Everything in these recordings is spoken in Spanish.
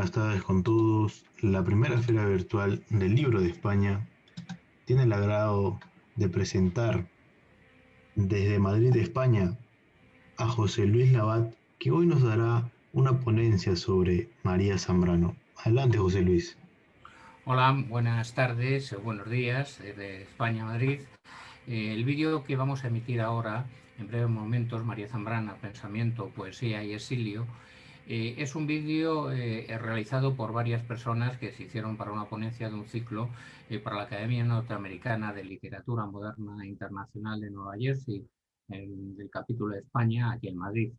buenas tardes con todos. La primera feria virtual del Libro de España tiene el agrado de presentar desde Madrid, España, a José Luis Labat, que hoy nos dará una ponencia sobre María Zambrano. Adelante, José Luis. Hola, buenas tardes, buenos días desde España, Madrid. El vídeo que vamos a emitir ahora, en breves momentos, María Zambrano, Pensamiento, Poesía y Exilio, es un vídeo realizado por varias personas que se hicieron para una ponencia de un ciclo para la Academia Norteamericana de Literatura Moderna e Internacional de Nueva Jersey, del capítulo de España, aquí en Madrid.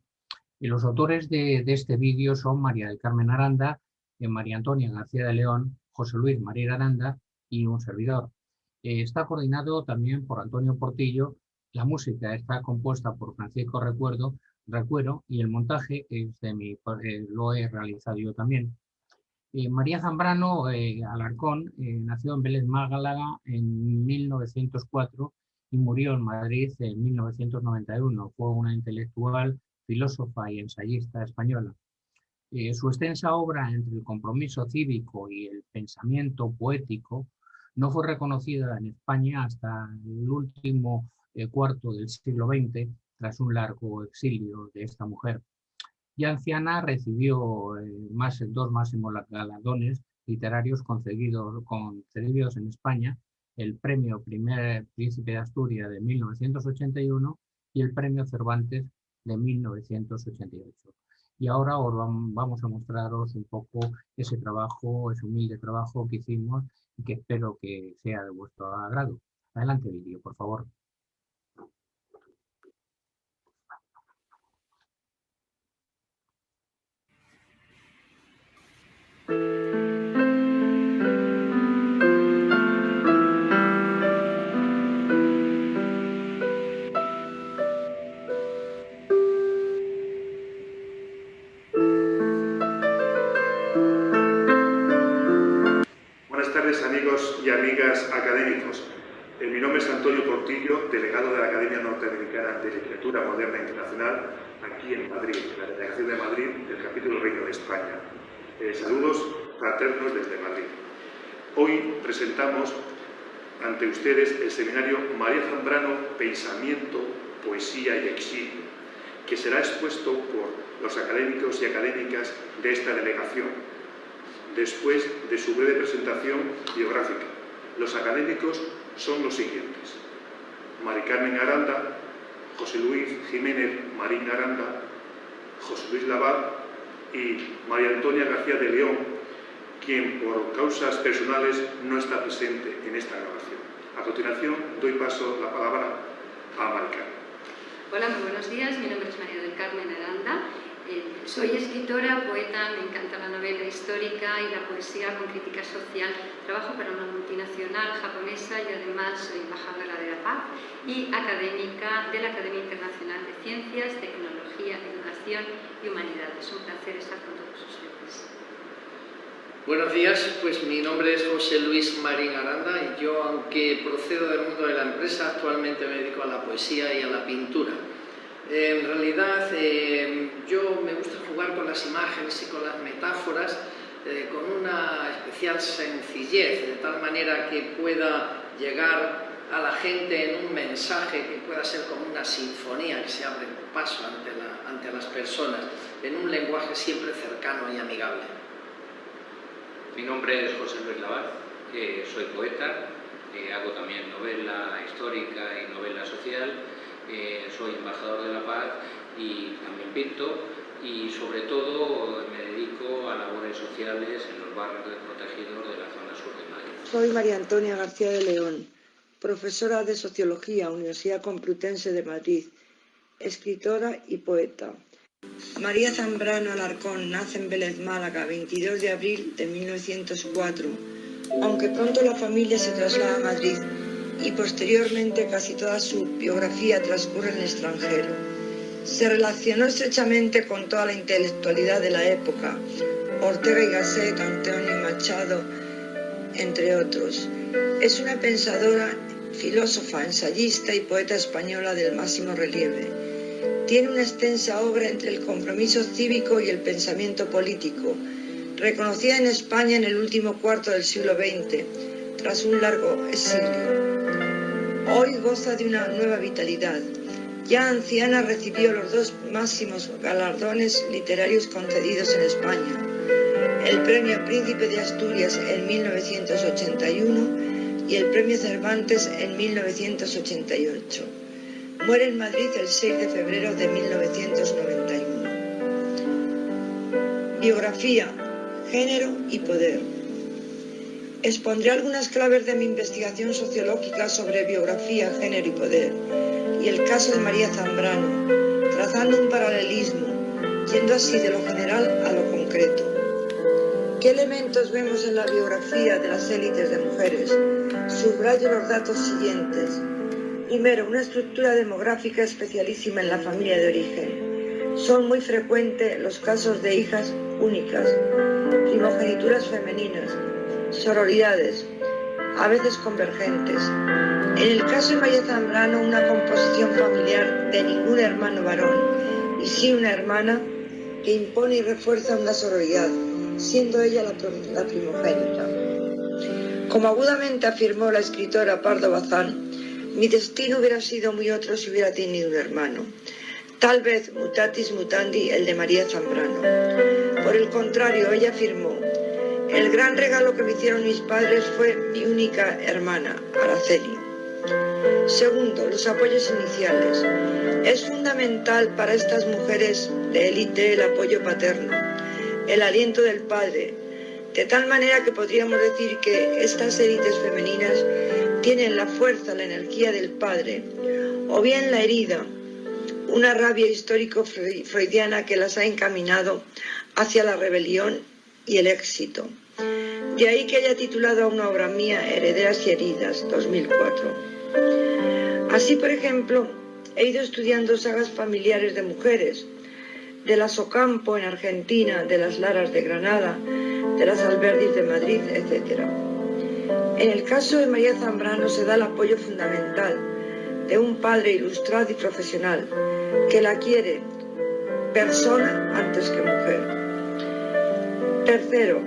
Y los autores de este vídeo son María del Carmen Aranda, María Antonia García de León, José Luis María Aranda y un servidor. Está coordinado también por Antonio Portillo. La música está compuesta por Francisco Recuero y el montaje es lo he realizado yo también. María Zambrano Alarcón nació en Vélez, Málaga en 1904 y murió en Madrid en 1991. Fue una intelectual, filósofa y ensayista española. Su extensa obra entre el compromiso cívico y el pensamiento poético no fue reconocida en España hasta el último cuarto del siglo XX, tras un largo exilio de esta mujer. Ya anciana recibió dos máximos galardones literarios concedidos en España, el Premio Primer Príncipe de Asturias de 1981 y el Premio Cervantes de 1988. Y ahora os vamos a mostraros un poco ese trabajo, ese humilde trabajo que hicimos y que espero que sea de vuestro agrado. Adelante, vídeo, por favor. Buenas tardes, amigos y amigas académicos. Mi nombre es Antonio Portillo, delegado de la Academia Norteamericana de Literatura Moderna e Internacional, aquí en Madrid, en la delegación de Madrid del capítulo Reino de España. Saludos fraternos desde Madrid. Hoy presentamos ante ustedes el seminario María Zambrano, Pensamiento, Poesía y Exilio, que será expuesto por los académicos y académicas de esta delegación, después de su breve presentación biográfica. Los académicos son los siguientes: María Carmen Aranda, José Luis Jiménez Marín Aranda, José Luis Labat y María Antonia García de León, quien por causas personales no está presente en esta grabación. A continuación doy paso la palabra a María Carmen. Hola, muy buenos días. Mi nombre es María del Carmen Aranda. Soy escritora, poeta, me encanta la novela histórica y la poesía con crítica social. Trabajo para una multinacional japonesa y además soy embajadora de la paz y académica de la Academia Internacional de Ciencias, Tecnología, Educación y Humanidades. Es un placer estar con todos ustedes. Buenos días, pues mi nombre es José Luis Marín Aranda y yo, aunque procedo del mundo de la empresa, actualmente me dedico a la poesía y a la pintura. En realidad, yo me gusta jugar con las imágenes y con las metáforas con una especial sencillez, de tal manera que pueda llegar a la gente en un mensaje que pueda ser como una sinfonía que se abre paso ante las personas, en un lenguaje siempre cercano y amigable. Mi nombre es José Luis Labat, soy poeta, hago también novela histórica y novela social. Soy embajador de la paz y también pinto, y sobre todo me dedico a labores sociales en los barrios desprotegidos de la zona sur de Madrid. Soy María Antonia García de León, profesora de Sociología, Universidad Complutense de Madrid, escritora y poeta. María Zambrano Alarcón nace en Vélez, Málaga, 22 de abril de 1904, aunque pronto la familia se traslada a Madrid y posteriormente casi toda su biografía transcurre en el extranjero. Se relacionó estrechamente con toda la intelectualidad de la época, Ortega y Gasset, Antonio Machado, entre otros. Es una pensadora, filósofa, ensayista y poeta española del máximo relieve. Tiene una extensa obra entre el compromiso cívico y el pensamiento político, reconocida en España en el último cuarto del siglo XX, tras un largo exilio. Hoy goza de una nueva vitalidad. Ya anciana recibió los dos máximos galardones literarios concedidos en España, el Premio Príncipe de Asturias en 1981 y el Premio Cervantes en 1988. Muere en Madrid el 6 de febrero de 1991. Biografía, género y poder. Expondré algunas claves de mi investigación sociológica sobre biografía, género y poder, y el caso de María Zambrano, trazando un paralelismo, yendo así de lo general a lo concreto. ¿Qué elementos vemos en la biografía de las élites de mujeres? Subrayo los datos siguientes. Primero, una estructura demográfica especialísima en la familia de origen. Son muy frecuentes los casos de hijas únicas, primogenituras femeninas, sororidades, a veces convergentes. En el caso de María Zambrano, una composición familiar de ningún hermano varón, y sí una hermana que impone y refuerza una sororidad, siendo ella la primogénita. Como agudamente afirmó la escritora Pardo Bazán, mi destino hubiera sido muy otro si hubiera tenido un hermano. Tal vez mutatis mutandi el de María Zambrano. Por el contrario, ella afirmó: el gran regalo que me hicieron mis padres fue mi única hermana, Araceli. Segundo, los apoyos iniciales. Es fundamental para estas mujeres de élite el apoyo paterno, el aliento del padre, de tal manera que podríamos decir que estas élites femeninas tienen la fuerza, la energía del padre, o bien la herida, una rabia histórico-freudiana que las ha encaminado hacia la rebelión y el éxito. De ahí que haya titulado a una obra mía Herederas y heridas, 2004. Así, por ejemplo, he ido estudiando sagas familiares de mujeres, de las Ocampo en Argentina, de las Laras de Granada, de las Alberdis de Madrid, etc. En el caso de María Zambrano se da el apoyo fundamental de un padre ilustrado y profesional que la quiere persona antes que mujer. Tercero,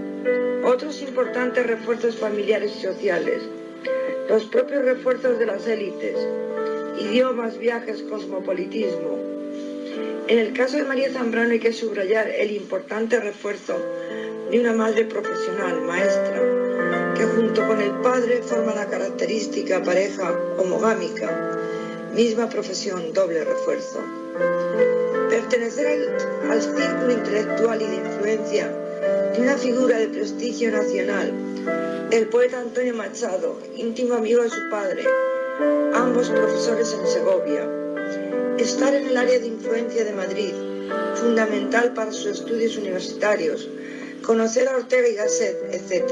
otros importantes refuerzos familiares y sociales, los propios refuerzos de las élites, idiomas, viajes, cosmopolitismo. En el caso de María Zambrano hay que subrayar el importante refuerzo de una madre profesional, maestra, que junto con el padre forma la característica pareja homogámica, misma profesión, doble refuerzo. Pertenecer al círculo intelectual y de influencia de una figura de prestigio nacional, el poeta Antonio Machado, íntimo amigo de su padre, ambos profesores en Segovia. Estar en el área de influencia de Madrid, fundamental para sus estudios universitarios, conocer a Ortega y Gasset, etc.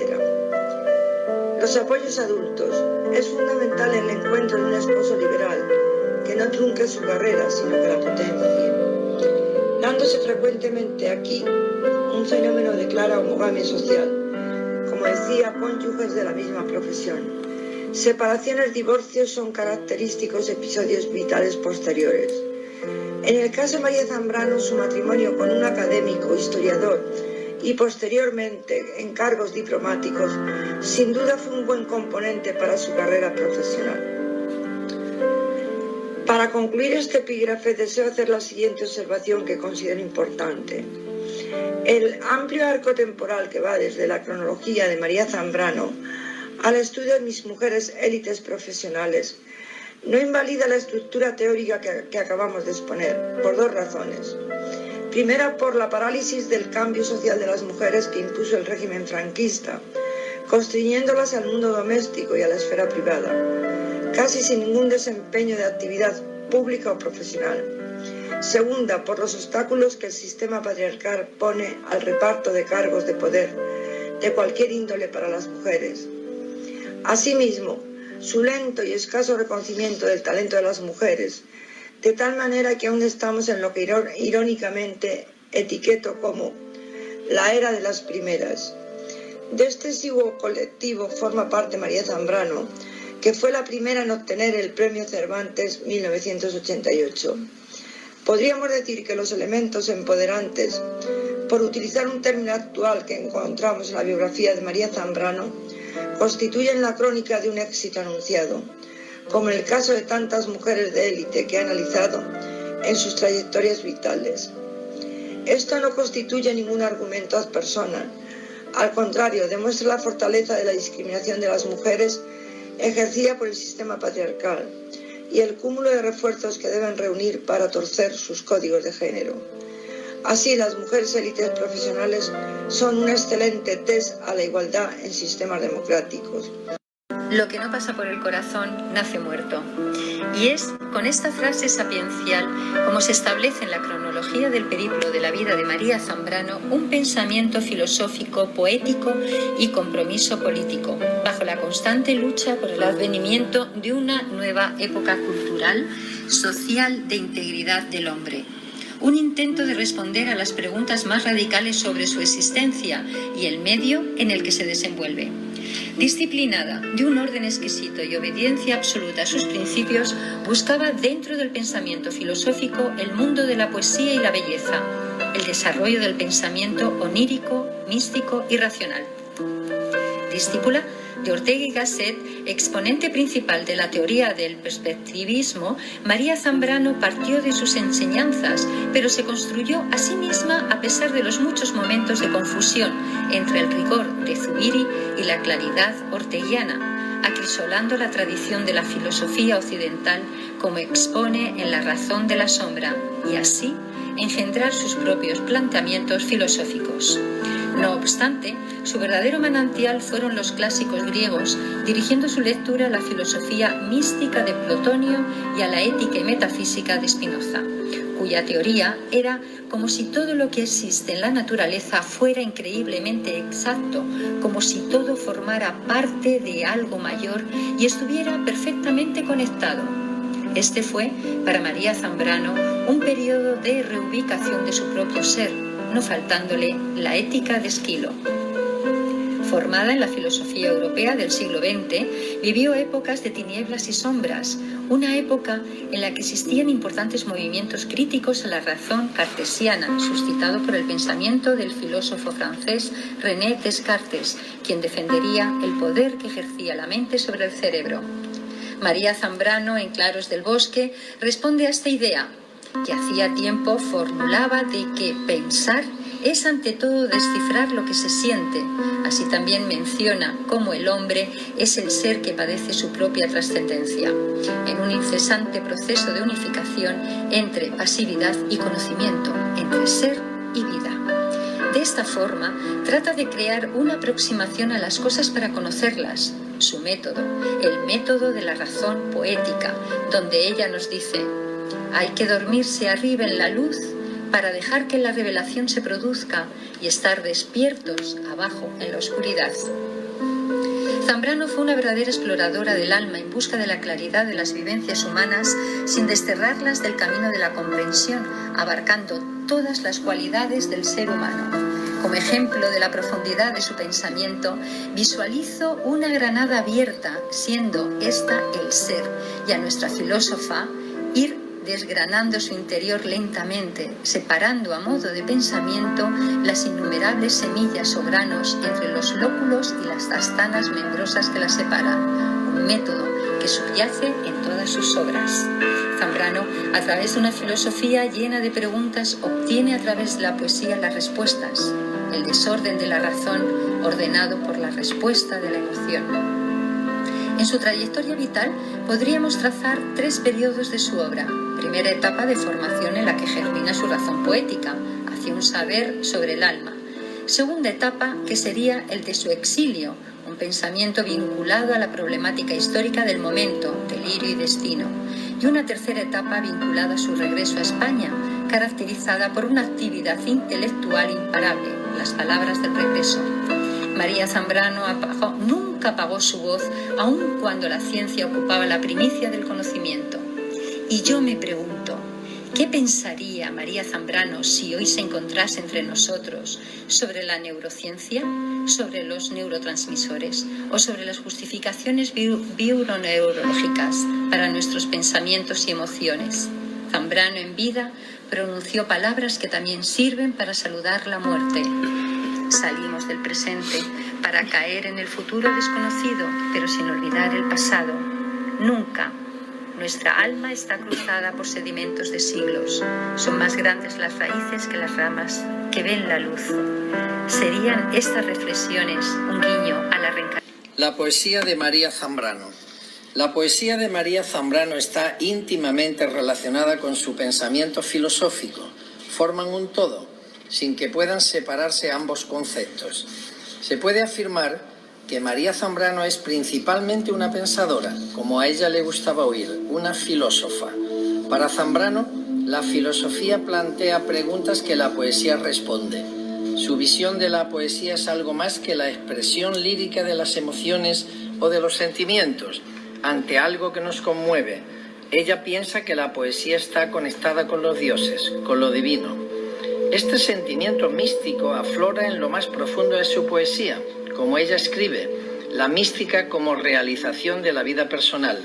Los apoyos adultos. Es fundamental el encuentro de un esposo liberal, que no trunque su carrera, sino que la potencie. Dándose frecuentemente aquí un fenómeno de clara homogamia social, como decía, cónyuges de la misma profesión. Separaciones, divorcios son característicos episodios vitales posteriores. En el caso de María Zambrano, su matrimonio con un académico, historiador y posteriormente en cargos diplomáticos, sin duda fue un buen componente para su carrera profesional. Para concluir este epígrafe deseo hacer la siguiente observación que considero importante. El amplio arco temporal que va desde la cronología de María Zambrano al estudio de mis mujeres élites profesionales no invalida la estructura teórica que acabamos de exponer, por dos razones. Primera, por la parálisis del cambio social de las mujeres que impuso el régimen franquista, constriñéndolas al mundo doméstico y a la esfera privada, casi sin ningún desempeño de actividad pública o profesional. Segunda, por los obstáculos que el sistema patriarcal pone al reparto de cargos de poder de cualquier índole para las mujeres. Asimismo, su lento y escaso reconocimiento del talento de las mujeres, de tal manera que aún estamos en lo que irónicamente etiqueto como la era de las primeras. De este exiguo colectivo forma parte María Zambrano, que fue la primera en obtener el Premio Cervantes 1988. Podríamos decir que los elementos empoderantes, por utilizar un término actual que encontramos en la biografía de María Zambrano, constituyen la crónica de un éxito anunciado, como en el caso de tantas mujeres de élite que he analizado en sus trayectorias vitales. Esto no constituye ningún argumento ad personam, al contrario, demuestra la fortaleza de la discriminación de las mujeres ejercida por el sistema patriarcal y el cúmulo de refuerzos que deben reunir para torcer sus códigos de género. Así, las mujeres élites profesionales son un excelente test a la igualdad en sistemas democráticos. Lo que no pasa por el corazón nace muerto. Y es con esta frase sapiencial como se establece en la cronología del periplo de la vida de María Zambrano un pensamiento filosófico, poético y compromiso político, bajo la constante lucha por el advenimiento de una nueva época cultural, social, de integridad del hombre. Un intento de responder a las preguntas más radicales sobre su existencia y el medio en el que se desenvuelve. Disciplinada, de un orden exquisito y obediencia absoluta a sus principios, buscaba dentro del pensamiento filosófico el mundo de la poesía y la belleza, el desarrollo del pensamiento onírico, místico y racional. Discípula de Ortega y Gasset, exponente principal de la teoría del perspectivismo, María Zambrano partió de sus enseñanzas, pero se construyó a sí misma a pesar de los muchos momentos de confusión entre el rigor de Zubiri y la claridad orteguiana, acrisolando la tradición de la filosofía occidental como expone en La razón de la sombra, y así engendrar sus propios planteamientos filosóficos. No obstante, su verdadero manantial fueron los clásicos griegos, dirigiendo su lectura a la filosofía mística de Plotonio y a la ética y metafísica de Spinoza, cuya teoría era como si todo lo que existe en la naturaleza fuera increíblemente exacto, como si todo formara parte de algo mayor y estuviera perfectamente conectado. Este fue, para María Zambrano, un periodo de reubicación de su propio ser, no faltándole la ética de Esquilo. Formada en la filosofía europea del siglo XX, vivió épocas de tinieblas y sombras, una época en la que existían importantes movimientos críticos a la razón cartesiana, suscitado por el pensamiento del filósofo francés René Descartes, quien defendería el poder que ejercía la mente sobre el cerebro. María Zambrano, en Claros del Bosque, responde a esta idea, que hacía tiempo formulaba, de que pensar es ante todo descifrar lo que se siente. Así también menciona cómo el hombre es el ser que padece su propia trascendencia, en un incesante proceso de unificación entre pasividad y conocimiento, entre ser y vida. De esta forma, trata de crear una aproximación a las cosas para conocerlas, su método, el método de la razón poética, donde ella nos dice: hay que dormirse arriba en la luz para dejar que la revelación se produzca y estar despiertos abajo en la oscuridad. Zambrano fue una verdadera exploradora del alma en busca de la claridad de las vivencias humanas sin desterrarlas del camino de la comprensión, abarcando todas las cualidades del ser humano. Como ejemplo de la profundidad de su pensamiento, visualizo una granada abierta, siendo esta el ser, y a nuestra filósofa ir desgranando su interior lentamente, separando a modo de pensamiento las innumerables semillas o granos entre los lóculos y las astanas membrosas que las separan, un método que subyace en todas sus obras. Zambrano, a través de una filosofía llena de preguntas, obtiene a través de la poesía las respuestas, el desorden de la razón ordenado por la respuesta de la emoción. En su trayectoria vital podríamos trazar 3 periodos de su obra. Primera etapa de formación en la que germina su razón poética, hacia un saber sobre el alma. Segunda etapa, que sería el de su exilio, un pensamiento vinculado a la problemática histórica del momento, delirio y destino. Y una tercera etapa vinculada a su regreso a España, caracterizada por una actividad intelectual imparable, las palabras del regreso. María Zambrano nunca apagó su voz, aun cuando la ciencia ocupaba la primicia del conocimiento. Y yo me pregunto, ¿qué pensaría María Zambrano si hoy se encontrase entre nosotros sobre la neurociencia, sobre los neurotransmisores o sobre las justificaciones bioneurológicas para nuestros pensamientos y emociones? Zambrano en vida pronunció palabras que también sirven para saludar la muerte. Salimos del presente para caer en el futuro desconocido, pero sin olvidar el pasado. Nunca. Nuestra alma está cruzada por sedimentos de siglos. Son más grandes las raíces que las ramas que ven la luz. ¿Serían estas reflexiones un guiño a la reencarnación? La poesía de María Zambrano. La poesía de María Zambrano está íntimamente relacionada con su pensamiento filosófico. Forman un todo, sin que puedan separarse ambos conceptos. Se puede afirmar que María Zambrano es principalmente una pensadora, como a ella le gustaba oír, una filósofa. Para Zambrano, la filosofía plantea preguntas que la poesía responde. Su visión de la poesía es algo más que la expresión lírica de las emociones o de los sentimientos, ante algo que nos conmueve. Ella piensa que la poesía está conectada con los dioses, con lo divino. Este sentimiento místico aflora en lo más profundo de su poesía, como ella escribe, la mística como realización de la vida personal.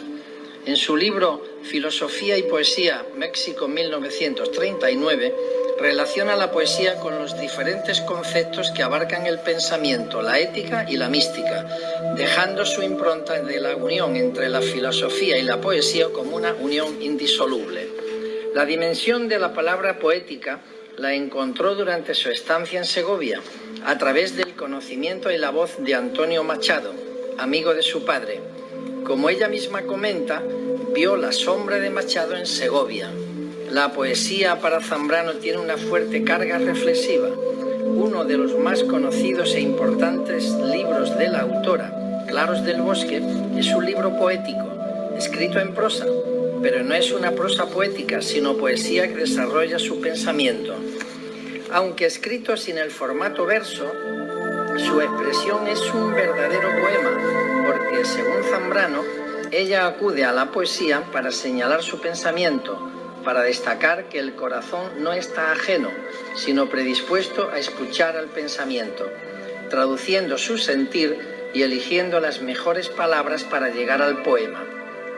En su libro Filosofía y Poesía, México 1939, relaciona la poesía con los diferentes conceptos que abarcan el pensamiento, la ética y la mística, dejando su impronta de la unión entre la filosofía y la poesía como una unión indisoluble. La dimensión de la palabra poética la encontró durante su estancia en Segovia, a través del conocimiento y la voz de Antonio Machado, amigo de su padre. Como ella misma comenta, vio la sombra de Machado en Segovia. La poesía para Zambrano tiene una fuerte carga reflexiva. Uno de los más conocidos e importantes libros de la autora, Claros del Bosque, es un libro poético, escrito en prosa, pero no es una prosa poética, sino poesía que desarrolla su pensamiento. Aunque escrito sin el formato verso, su expresión es un verdadero poema, porque según Zambrano, ella acude a la poesía para señalar su pensamiento, para destacar que el corazón no está ajeno, sino predispuesto a escuchar al pensamiento, traduciendo su sentir y eligiendo las mejores palabras para llegar al poema,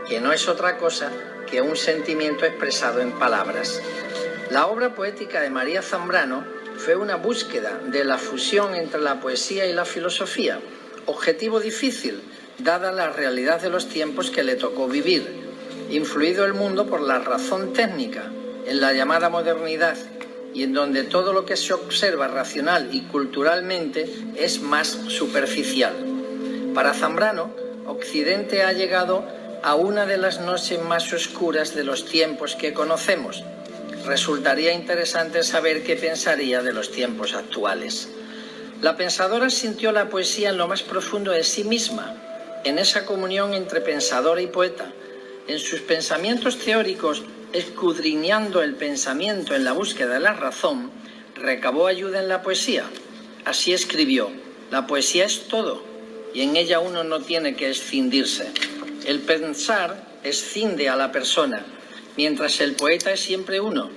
que no es otra cosa que un sentimiento expresado en palabras. La obra poética de María Zambrano fue una búsqueda de la fusión entre la poesía y la filosofía, objetivo difícil, dada la realidad de los tiempos que le tocó vivir, influido el mundo por la razón técnica, en la llamada modernidad, y en donde todo lo que se observa racional y culturalmente es más superficial. Para Zambrano, Occidente ha llegado a una de las noches más oscuras de los tiempos que conocemos. Resultaría interesante saber qué pensaría de los tiempos actuales. La pensadora sintió la poesía en lo más profundo de sí misma, en esa comunión entre pensadora y poeta. En sus pensamientos teóricos, escudriñando el pensamiento en la búsqueda de la razón, recabó ayuda en la poesía. Así escribió: la poesía es todo, y en ella uno no tiene que escindirse. El pensar escinde a la persona, mientras el poeta es siempre uno.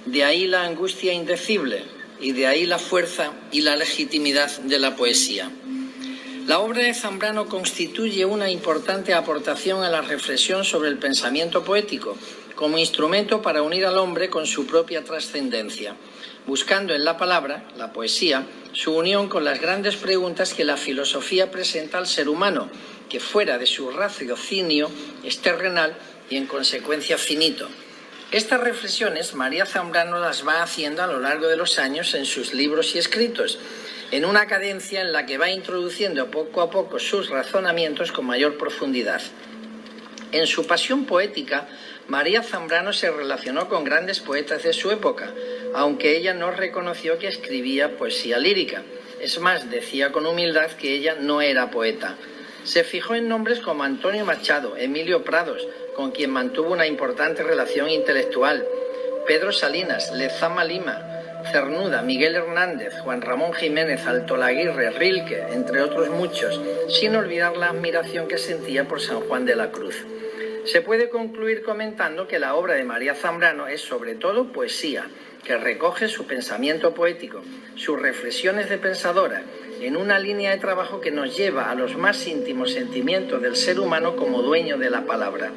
De ahí la angustia indecible, y de ahí la fuerza y la legitimidad de la poesía. La obra de Zambrano constituye una importante aportación a la reflexión sobre el pensamiento poético, como instrumento para unir al hombre con su propia trascendencia, buscando en la palabra, la poesía, su unión con las grandes preguntas que la filosofía presenta al ser humano, que fuera de su raciocinio es terrenal y en consecuencia finito. Estas reflexiones María Zambrano las va haciendo a lo largo de los años en sus libros y escritos, en una cadencia en la que va introduciendo poco a poco sus razonamientos con mayor profundidad. En su pasión poética, María Zambrano se relacionó con grandes poetas de su época, aunque ella no reconoció que escribía poesía lírica. Es más, decía con humildad que ella no era poeta. Se fijó en nombres como Antonio Machado, Emilio Prados, con quien mantuvo una importante relación intelectual, Pedro Salinas, Lezama Lima, Cernuda, Miguel Hernández, Juan Ramón Jiménez, Altolaguirre, Rilke, entre otros muchos, sin olvidar la admiración que sentía por San Juan de la Cruz. Se puede concluir comentando que la obra de María Zambrano es sobre todo poesía, que recoge su pensamiento poético, sus reflexiones de pensadora, en una línea de trabajo que nos lleva a los más íntimos sentimientos del ser humano como dueño de la palabra.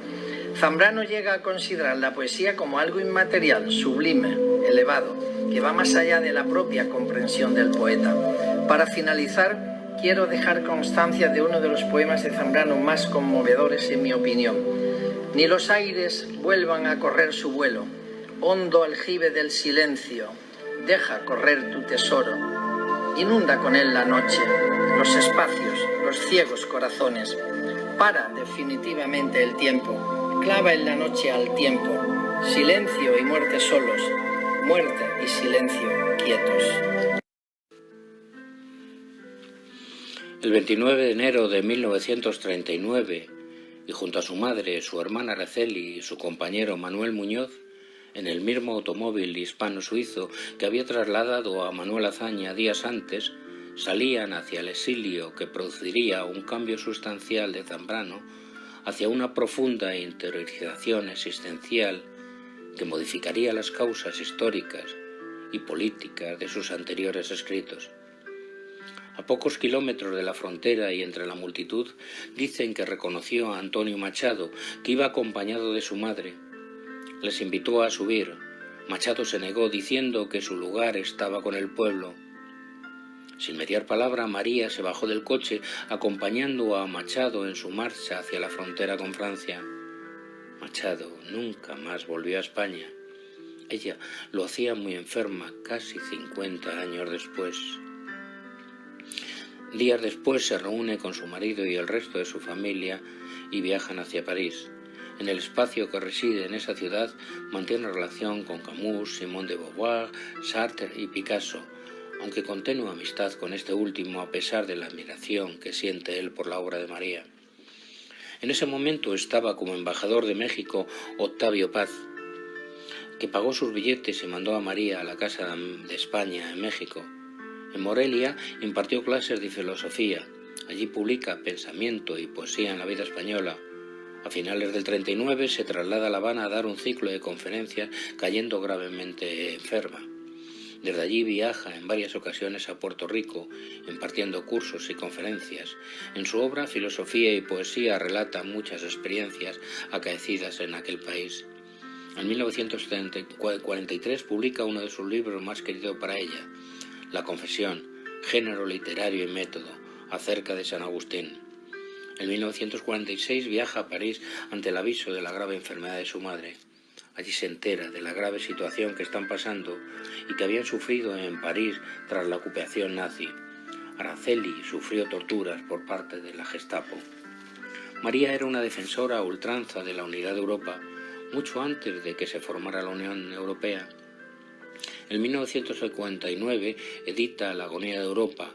Zambrano llega a considerar la poesía como algo inmaterial, sublime, elevado, que va más allá de la propia comprensión del poeta. Para finalizar, quiero dejar constancia de uno de los poemas de Zambrano más conmovedores, en mi opinión. Ni los aires vuelvan a correr su vuelo, hondo aljibe del silencio, deja correr tu tesoro, inunda con él la noche, los espacios, los ciegos corazones, para definitivamente el tiempo, clava en la noche al tiempo, silencio y muerte solos, muerte y silencio quietos. El 29 de enero de 1939, y junto a su madre, su hermana Araceli y su compañero Manuel Muñoz, en el mismo automóvil hispano-suizo que había trasladado a Manuel Azaña días antes, salían hacia el exilio que produciría un cambio sustancial de Zambrano hacia una profunda interiorización existencial que modificaría las causas históricas y políticas de sus anteriores escritos. A pocos kilómetros de la frontera y entre la multitud, dicen que reconoció a Antonio Machado, que iba acompañado de su madre. Les invitó a subir. Machado se negó diciendo que su lugar estaba con el pueblo. Sin mediar palabra, María se bajó del coche acompañando a Machado en su marcha hacia la frontera con Francia. Machado nunca más volvió a España. Ella lo hacía muy enferma casi 50 años después. Días después se reúne con su marido y el resto de su familia y viajan hacia París. En el espacio que reside en esa ciudad mantiene relación con Camus, Simone de Beauvoir, Sartre y Picasso, aunque con tenue amistad con este último a pesar de la admiración que siente él por la obra de María. En ese momento estaba como embajador de México Octavio Paz, que pagó sus billetes y mandó a María a la Casa de España en México. En Morelia impartió clases de filosofía. Allí publica Pensamiento y Poesía en la Vida Española. A finales del 39 se traslada a La Habana a dar un ciclo de conferencias, cayendo gravemente enferma. Desde allí viaja en varias ocasiones a Puerto Rico, impartiendo cursos y conferencias. En su obra Filosofía y Poesía relata muchas experiencias acaecidas en aquel país. En 1943 publica uno de sus libros más queridos para ella, La Confesión, género literario y método, acerca de San Agustín. En 1946 viaja a París ante el aviso de la grave enfermedad de su madre. Allí se entera de la grave situación que están pasando y que habían sufrido en París tras la ocupación nazi. Araceli sufrió torturas por parte de la Gestapo. María era una defensora a ultranza de la unidad de Europa, mucho antes de que se formara la Unión Europea. En 1959 edita La agonía de Europa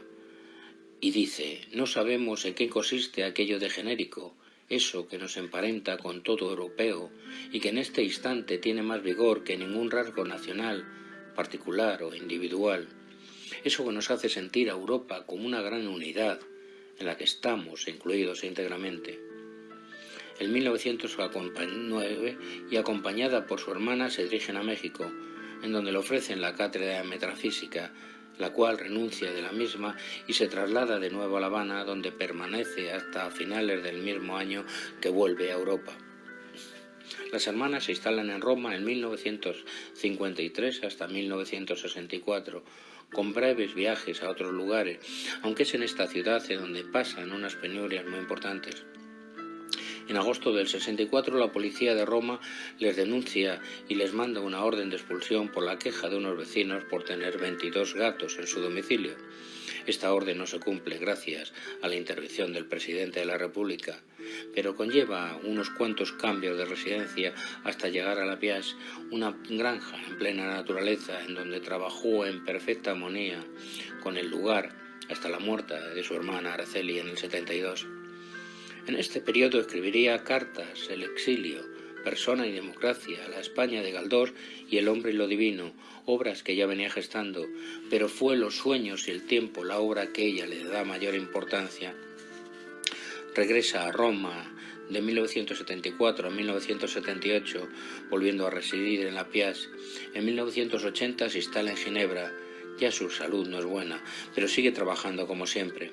y dice: no sabemos en qué consiste aquello de genérico, eso que nos emparenta con todo europeo y que en este instante tiene más vigor que ningún rasgo nacional, particular o individual. Eso que nos hace sentir a Europa como una gran unidad en la que estamos incluidos íntegramente. En 1959 y acompañada por su hermana se dirigen a México, en donde le ofrecen la cátedra de metafísica, la cual renuncia de la misma y se traslada de nuevo a La Habana, donde permanece hasta finales del mismo año que vuelve a Europa. Las hermanas se instalan en Roma en 1953 hasta 1964, con breves viajes a otros lugares, aunque es en esta ciudad en donde pasan unas penurias muy importantes. En agosto del 64 la policía de Roma les denuncia y les manda una orden de expulsión por la queja de unos vecinos por tener 22 gatos en su domicilio. Esta orden no se cumple gracias a la intervención del presidente de la República, pero conlleva unos cuantos cambios de residencia hasta llegar a La Piage, una granja en plena naturaleza en donde trabajó en perfecta armonía con el lugar hasta la muerte de su hermana Araceli en el 72. En este periodo escribiría Cartas, El exilio, Persona y democracia, La España de Galdós y El hombre y lo divino, obras que ya venía gestando, pero fue Los sueños y el tiempo la obra que ella le da mayor importancia. Regresa a Roma de 1974 a 1978, volviendo a residir en La Piage. En 1980 se instala en Ginebra. Ya su salud no es buena, pero sigue trabajando como siempre.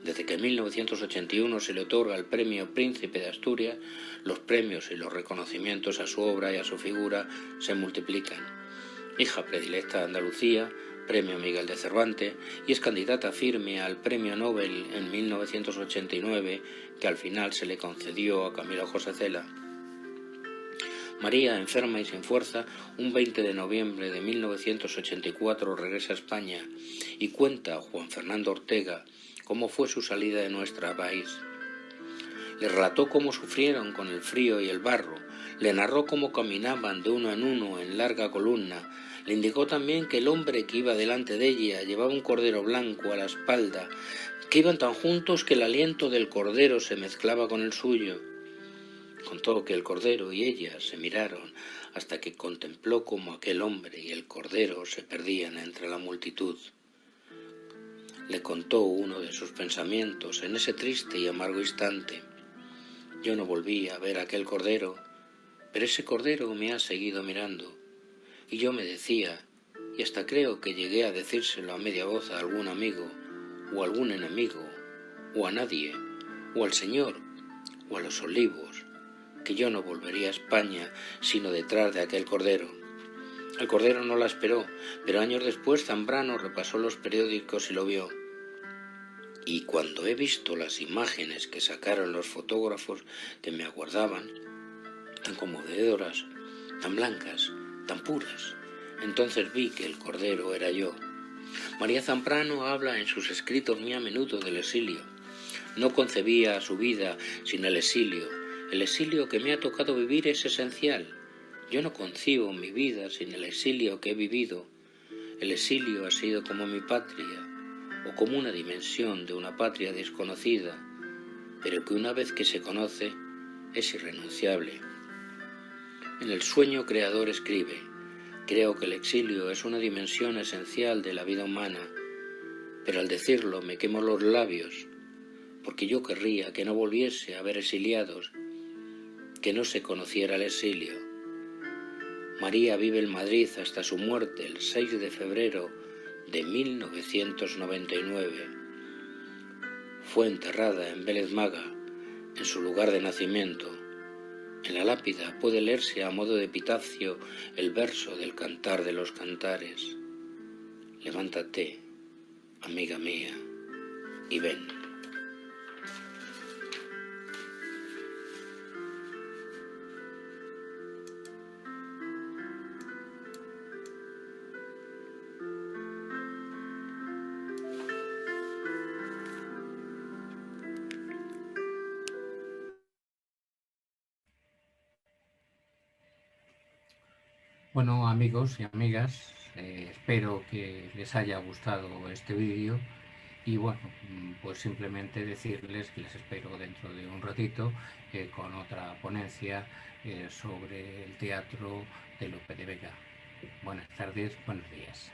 Desde que en 1981 se le otorga el Premio Príncipe de Asturias, los premios y los reconocimientos a su obra y a su figura se multiplican. Hija predilecta de Andalucía, Premio Miguel de Cervantes, y es candidata firme al Premio Nobel en 1989, que al final se le concedió a Camilo José Cela. María, enferma y sin fuerza, un 20 de noviembre de 1984 regresa a España y cuenta a Juan Fernando Ortega cómo fue su salida de nuestro país. Le relató cómo sufrieron con el frío y el barro, le narró cómo caminaban de uno en larga columna, le indicó también que el hombre que iba delante de ella llevaba un cordero blanco a la espalda, que iban tan juntos que el aliento del cordero se mezclaba con el suyo. Contó que el cordero y ella se miraron hasta que contempló cómo aquel hombre y el cordero se perdían entre la multitud. Le contó uno de sus pensamientos en ese triste y amargo instante. Yo no volví a ver aquel cordero, pero ese cordero me ha seguido mirando. Y yo me decía, y hasta creo que llegué a decírselo a media voz a algún amigo, o a algún enemigo, o a nadie, o al Señor, o a los olivos, que yo no volvería a España sino detrás de aquel cordero. El cordero no la esperó, pero años después Zambrano repasó los periódicos y lo vio. Y cuando he visto las imágenes que sacaron los fotógrafos que me aguardaban, tan conmovedoras, tan blancas, tan puras, entonces vi que el cordero era yo. María Zambrano habla en sus escritos muy a menudo del exilio. No concebía su vida sin el exilio. El exilio que me ha tocado vivir es esencial. Yo no concibo mi vida sin el exilio que he vivido. El exilio ha sido como mi patria, o como una dimensión de una patria desconocida, pero que una vez que se conoce es irrenunciable. En El sueño creador escribe: creo que el exilio es una dimensión esencial de la vida humana, pero al decirlo me quemo los labios, porque yo querría que no volviese a haber exiliados, que no se conociera el exilio. María vive en Madrid hasta su muerte el 6 de febrero de 1999. Fue enterrada en Vélez Maga, en su lugar de nacimiento. En la lápida puede leerse a modo de epitafio el verso del Cantar de los Cantares: levántate, amiga mía, y ven. Bueno, amigos y amigas, espero que les haya gustado este vídeo y bueno, pues simplemente decirles que les espero dentro de un ratito con otra ponencia sobre el teatro de Lope de Vega. Buenas tardes, buenos días.